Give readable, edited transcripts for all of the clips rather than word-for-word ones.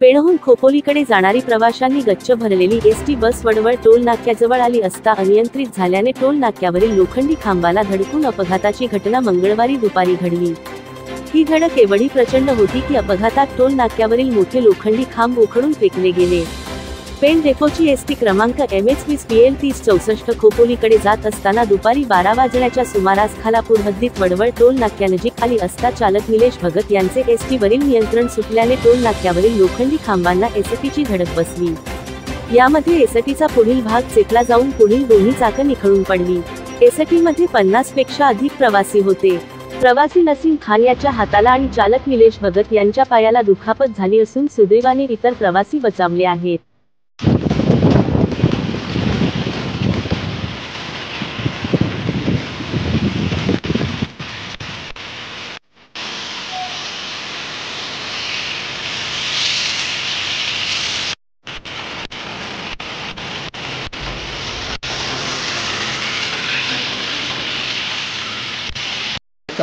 पेणहून खोपोलीकडे जाणारी प्रवाशांनी गच्च भरलेली एसटी बस वडवळ टोल नाक्याजवळ आली असता अनियंत्रित झाल्याने टोल नाक्यावरील लोखंडी खांबाला धडकून अपघाताची घटना मंगळवारी दुपारी घडली। ही धडक एवढी प्रचंड होती की अपघातात टोल नाक्यावरील मोठे लोखंडी खांब उखडून फेकले गेले। पेण डेपोची एसटी क्रमांक MH20PL 3064 खोपोलीकडे जात असताना दुपारी 12 वाजण्याच्या सुमारास खालापूर हद्दीत वडवळ टोल नाक्यानजीक आली असता चालक निलेश भगत यांचे एसटी वरील नियंत्रण सुटल्याने टोल नाक्यावरील लोखंडी खांबांना एसटीची धडक बसली। यामध्ये एसटीचा पुढील भाग चेपला जाऊन पुढील दोन्ही चाकं निखळून पडली। एसटीमध्ये 50 पेक्षा अधिक प्रवासी होते। प्रवासी नसीम खान याच्या हाताला आणि चालक निलेश भगत यांच्या पायाला दुखापत झाली असून सुदैवाने इतर प्रवासी बचावले आहेत।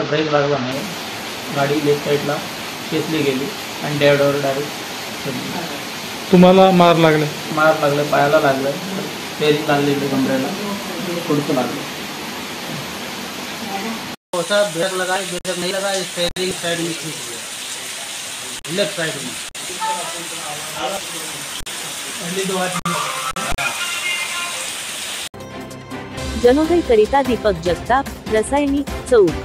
ब्रेक लागला नाही, गाडी लेफ्ट साईडला खेचली गेली आणि ड्रायव्हरवर डायरेक्ट तुम्हाला मार लागले? मार लागले, पायाला लागलं, स्टेअरिंग लागलेली, कमरेला पुढचं लागलं। ब्रेक लगा, ब्रेक नहीं लगा, स्टेयरिंग साइड में खींच गया, लेफ्ट साइड में। जनोदय करिता दीपक जगताप, रसायनी, चौक।